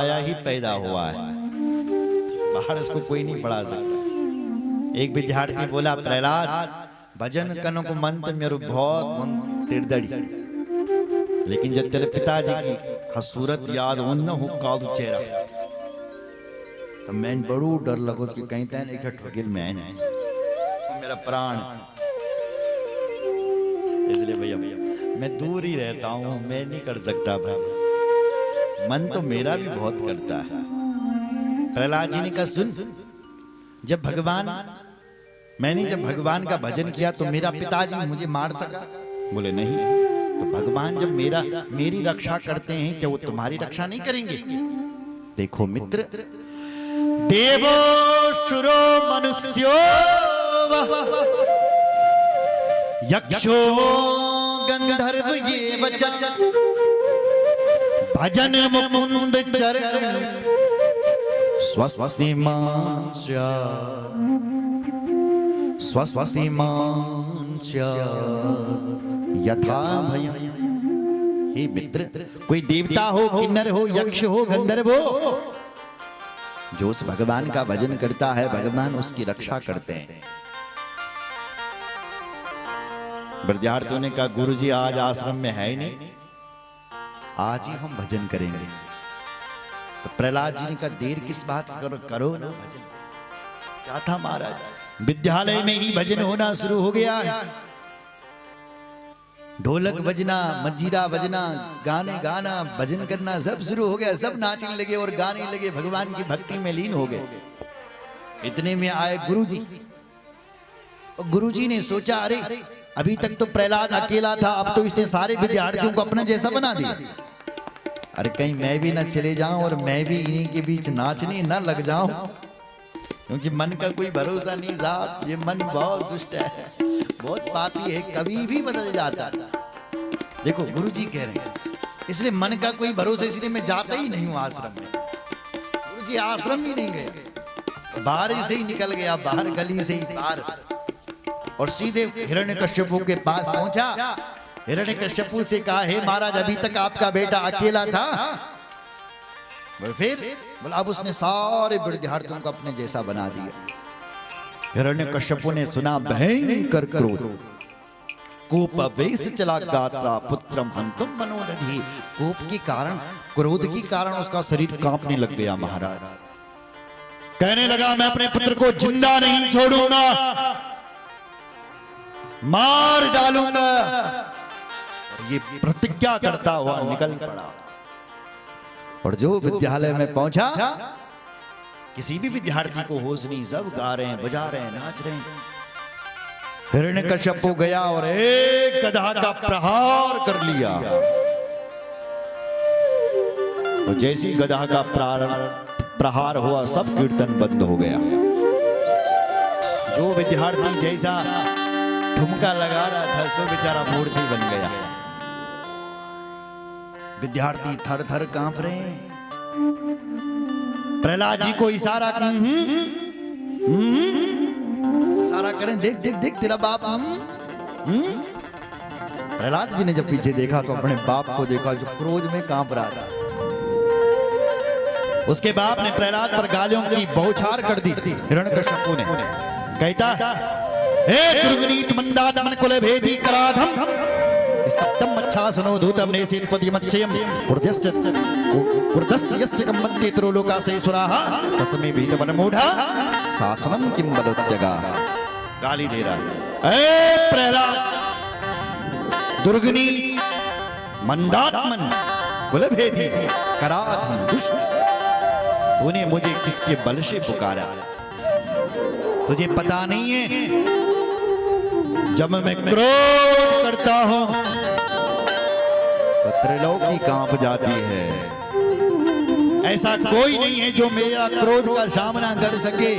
आया ही पैदा हुआ है, बाहर इसको कोई नहीं पढ़ा सकता। एक विद्यार्थी बोला, प्रहलाद भजन कनो को मन तो मेरे बहुत मन तिरदड़ी, लेकिन जब तेरे पिताजी की हसूरत याद उन हो कादू चेहरा तो मैं बड़ू डर लगो कि कहीं तैन एक ठगिल मैं मेरा प्राण। इसलिए भैया मैं दूर ही रहता हूं, मैं नहीं कर सकता भाई, मन तो मेरा भी बहुत करता है। प्रहलाद जी ने कहा, सुन, जब मैंने जब भगवान का भजन किया तो मेरा पिताजी मुझे मार सका? बोले नहीं। तो भगवान जब मेरी रक्षा करते हैं, क्या वो तुम्हारी रक्षा नहीं करेंगे? देखो मित्र, देवो शुरो मनुष्यो यक्षो गंधर्व ये वचा भजन मुकुंद चरण स्वस्ति यथा भयम। हे मित्र, कोई देवता हो, किन्नर हो, यक्ष हो, गंधर्व हो, जो उस भगवान का भजन करता है भगवान उसकी रक्षा करते हैं। विद्यार्थियों ने कहा, गुरुजी आज आश्रम में है ही नहीं, आज ही हम भजन करेंगे। तो प्रहलाद जी ने कहा, देर किस बात करो ना भजन। क्या था महाराज, विद्यालय में ही भजन होना शुरू हो गया है। ढोलक बजना, मंजीरा बजना, गाने गाना, भजन करना सब शुरू हो गया। सब नाचने लगे और गाने लगे, भगवान की भक्ति में लीन हो गए। इतने में आए गुरुजी, और गुरुजी ने सोचा, अरे अभी तक तो प्रहलाद अकेला था, अब तो इसने सारे विद्यार्थियों को अपना जैसा बना दिया। अरे कहीं मैं भी ना चले जाऊं और मैं भी इन्हीं के बीच नाचने ना लग जाऊं, क्योंकि मन का कोई भरोसा नहीं साहब। ये मन बहुत दुष्ट है, बहुत पापी है, कभी भी बदल जाता है। देखो गुरुजी कह रहे हैं, इसलिए मन का कोई भरोसा, इसलिए मैं जाता ही नहीं हूं आश्रम में। गुरुजी आश्रम भी नहीं गए, बाहर से ही निकल गया, बाहर गली से ही बाहर, और सीधे हिरण्यकश्यपु के पास पहुंचा। हिरण्यकश्यपु से कहा, हे महाराज, अभी तक आपका बेटा अकेला था, फिर बोला अब उसने सारे विद्यार्थियों को अपने जैसा बना दिया। हिरण्यकश्यपु ने सुना, भयंकर क्रोध, कोपावेश चला गात्रा पुत्रम हंतुम मनोदधि। कोप के कारण, क्रोध के कारण उसका शरीर कांपने लग गया। महाराज कहने लगा, मैं अपने पुत्र को जिंदा नहीं छोड़ूंगा, मार डालूंगा। ये प्रतिज्ञा करता हुआ निकल पड़ा, और जो विद्यालय में पहुंचा, किसी भी विद्यार्थी को होश नहीं, सब गा रहे हैं, बजा रहे हैं, नाच रहे हैं। हिरण्यकश्यपु गया और एक गधा का प्रहार कर लिया, और जैसी गधा का प्रहार हुआ, सब कीर्तन बंद हो गया। जो विद्यार्थी जैसा ठुमका लगा रहा था, सो बेचारा मूर्ति बन गया। विद्यार्थी थर थर कांप रहे हैं। प्रहलाद जी को इशारा इशारा करें, देख देख देख तेरा बाप। प्रहलाद जी ने जब पीछे देखा तो अपने बाप को देखा, जो क्रोध में कांप रहा था। उसके बाप ने प्रहलाद पर गालियों की बौछार कर दी। हिरण्यकश्यपु ने कहता, हे दुर्गनीत मंदात्मन कुल भेदी कराधम स्तप्तम अच्छासनो धूतम नेसेत्पति मच्छयम कुर्दस्य यस्य कम्बन्ते त्रिलोका सेसुराः तस्मै भीतवन मूढ़ा शासनम किम बलोत्यगा। गाली दे रहा, ए प्रहलाद, दुर्गनी मंदात्मन कुलभेदी कराधम दुष्ट, तूने मुझे किसके बल से पुकारा? तुझे पता नहीं है, जब मैं क्रोध करता हूं तो त्रिलोकी कांप जाती है। ऐसा कोई नहीं है जो मेरा क्रोध का सामना कर सके।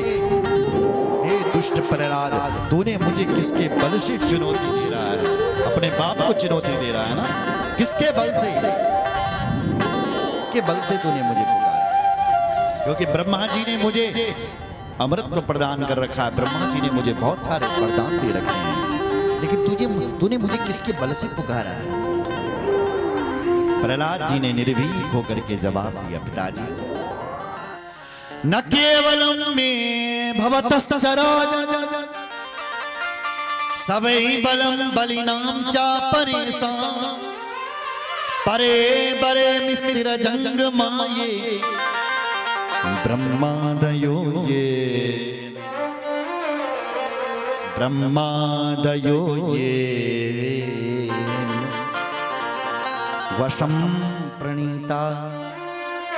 हे दुष्ट प्रहलाद, तूने मुझे किसके बल से चुनौती दे रहा है? अपने बाप को चुनौती दे रहा है ना? किसके बल से? किसके बल से तूने मुझे पुकारा? क्योंकि ब्रह्मा जी ने मुझे अमृत को प्रदान कर रखा है, ब्रह्मा जी ने मुझे बहुत सारे वरदान दे रखे हैं, लेकिन तूने मुझे किसके बल से पुकारा है? प्रहलाद जी ने निर्भीक होकर के जवाब दिया, पिताजी न केवलम में भवतश्चराज सवै बलम बलिनाम चा परेसा परे बरे मिस्तिर जंग माये ब्रह्मादयो ये ब्रह्मादयो ये वशम प्रणीता।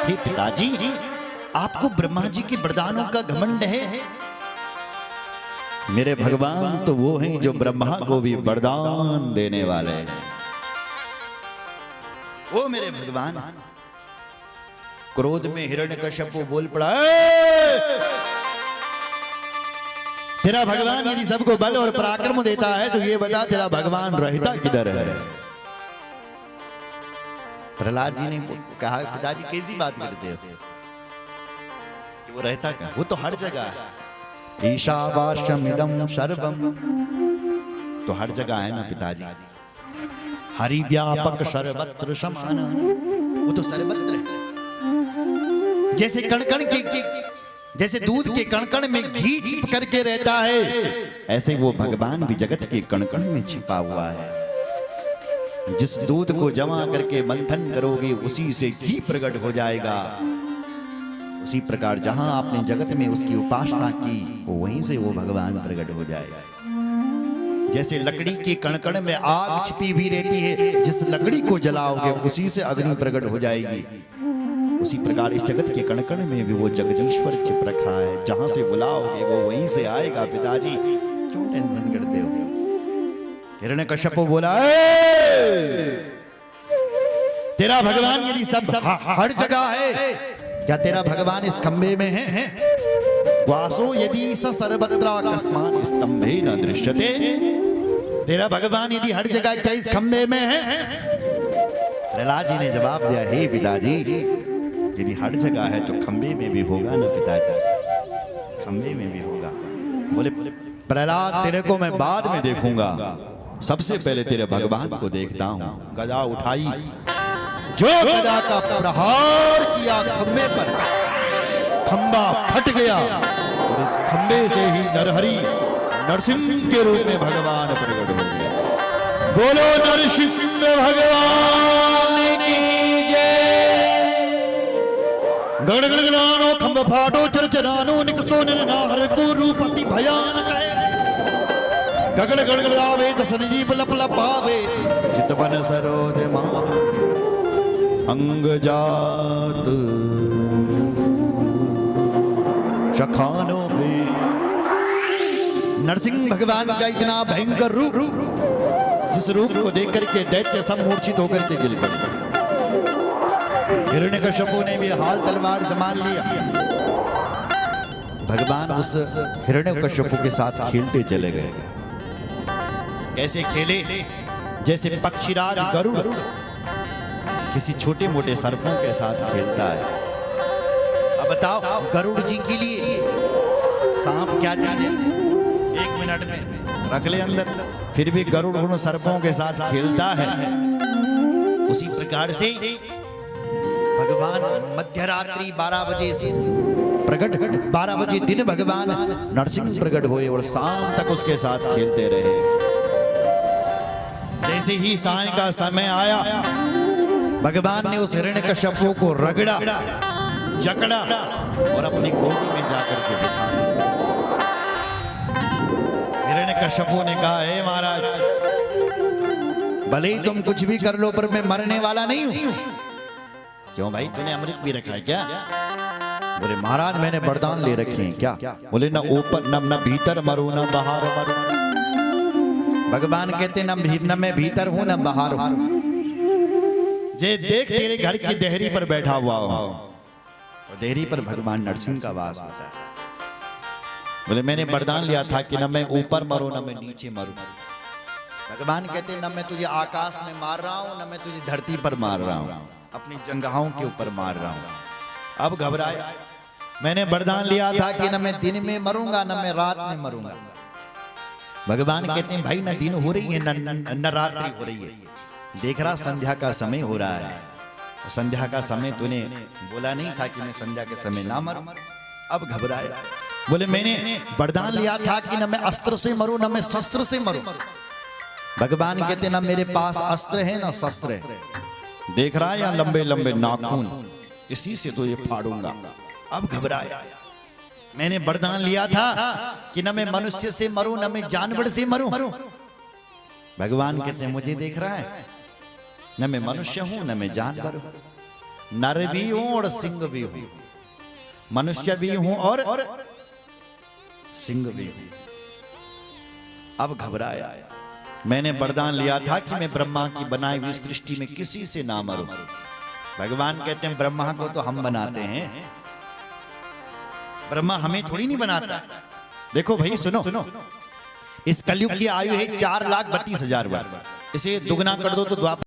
हे पिताजी, आपको ब्रह्मा जी के वरदानों का घमंड है। मेरे भगवान तो वो हैं जो ब्रह्मा को भी वरदान देने वाले हैं। वो मेरे भगवान। क्रोध में हिरण्यकश्यप बोल पड़ा, तेरा भगवान यदि सबको बल और पराक्रम देता है तो ये बता तेरा भगवान रहता किधर है। प्रहलाद जी ने कहा, पिताजी कैसी बात करते हो, वो रहता क्या, वो तो हर जगह है। ईशावास्यमिदं सर्वम, तो हर जगह है ना पिताजी। हरि व्यापक सर्वत्र समान, वो तो सर्वत्र है। जैसे कण-कण के जैसे दूध के कण-कण में घी छिप करके रहता है, ऐसे वो भगवान भी जगत के कण-कण में छिपा हुआ है। जिस दूध को जमा करके मंथन करोगे उसी से घी प्रकट हो जाएगा। उसी प्रकार जहां आपने जगत में उसकी उपासना की वहीं से वो भगवान प्रकट हो जाएगा। जैसे लकड़ी के कण-कण में आग छिपी हुई रहती है, जिस लकड़ी को जलाओगे उसी से अग्नि प्रकट हो जाएगी। उसी प्रकार इस जगत के कण-कण में भी वो जगदीश्वर छिप रखा है, जहां से बुलाओगे वो वहीं से आएगा। पिताजी क्यों टेंशन करते हो। हिरण्यकश्यप बोला, तेरा भगवान यदि सब हर जगह है, क्या तेरा भगवान इस खंबे में है? वासो यदि स सर्वत्र कस्मान् स्तंभे न दृश्यते। तेरा भगवान यदि हर जगह क्या इस खंबे में है? प्रहलाद जी ने जवाब दिया, हे पिताजी, यदि हर जगह है तो खंबे में भी होगा ना पिताजी, खंबे में भी होगा। बोले प्रहलाद, तेरे को मैं बाद में देखूंगा, सबसे पहले तेरे भगवान को देखता हूं। गदा उठाई, जो गदा का प्रहार किया खंबे पर, खंबा फट गया और इस खंबे से ही नरहरि नरसिंह के रूप में भगवान प्रकट हो गए। बोलो नरसिंह भगवान की जय। गणगणगणानो खंब फाटो चरचरानो निकसो निरनाहर को रूपति भयानक है। गगन गणगणावे जसनजीव लप लपावे चितवन सरोज मां अंग जात शखानो है। नरसिंह भगवान का इतना भयंकर रूप, जिस रूप को देख करके दैत्य सब मूर्छित होकर के गिर पड़े। हिरण्यकश्यप ने भी हाल तलवार संभाल लिया। भगवान उस हिरण्यकश्यप के साथ खेलते चले गए। कैसे खेले? जैसे पक्षीराज गरुड़ किसी छोटे मोटे सर्पों के साथ खेलता है। अब बताओ, गरुड़ जी के लिए सांप क्या चीज है? 1 मिनट में रख ले अंदर, फिर भी गरुड़ उन सर्पों के साथ खेलता है। उसी प्रकार से भगवान मध्यरात्रि 12 बजे से प्रकट, 12 बजे दिन भगवान नरसिंह प्रकट हुए और शाम तक उसके साथ खेलते रहे। जैसे ही साय का समय आया, भगवान ने उस हिरण्यकश्यप को रगड़ा, जकड़ा और अपनी गोदी में जाकर के बिठा दिया। हिरण्यकश्यप ने कहा, हे महाराज, भले ही तुम कुछ भी कर लो पर मैं मरने वाला नहीं हूं। क्यों भाई, तूने अमृत भी रखा है क्या? बोले महाराज, मैंने वरदान ले रखे हैं। क्या? बोले न ऊपर न भीतर मरू न बाहर मरू। भगवान कहते न मैं भीतर हूं न बाहर हूं। जे देख तेरे घर की देहरी पर बैठा हुआ हूं, और देहरी पर भगवान नरसिंह का वास होता है। बोले मैंने वरदान लिया था कि न मैं ऊपर मरू न मैं नीचे मरू। भगवान कहते न मैं तुझे आकाश में मार रहा हूं न मैं तुझे धरती पर मार रहा हूं, अपनी जंगहों के ऊपर मार रहा हूं। अब घबराए, मैंने वरदान लिया था कि न मैं दिन में मरूंगा न मैं रात में मरूंगा। भगवान कहते हैं भाई न दिन हो रही है न रात्रि हो रही है, देख रहा संध्या का समय हो रहा है। संध्या का समय तूने बोला नहीं था कि मैं संध्या के समय ना मरूं। अब घबराया। बोले मैंने वरदान लिया था कि न मैं अस्त्र से मरूं न मैं शस्त्र से मरूं। भगवान कहते ना मेरे पास अस्त्र है ना शस्त्र है, देख रहा है या लंबे लंबे नाखून, इसी से तो ये फाड़ूंगा। अब घबराया। मैंने वरदान लिया था कि न मैं मनुष्य से मरूं न मैं जानवर से मरूं। भगवान कहते हैं मुझे देख रहा है, न मैं मनुष्य हूं न मैं जानवर हूं, नर भी हूं और सिंह भी हूं, मनुष्य भी हूं और सिंह भी हूं। अब घबराया। मैंने वरदान लिया था कि मैं ब्रह्मा की बनाई हुई सृष्टि में किसी से ना मरूं। भगवान कहते हैं ब्रह्मा को तो हम बनाते हैं, ब्रह्मा हमें थोड़ी नहीं बनाता। देखो भाई सुनो, इस कलयुग की आयु है 4,32,000 वर्ष, इसे दुगना कर दो तो द्वापर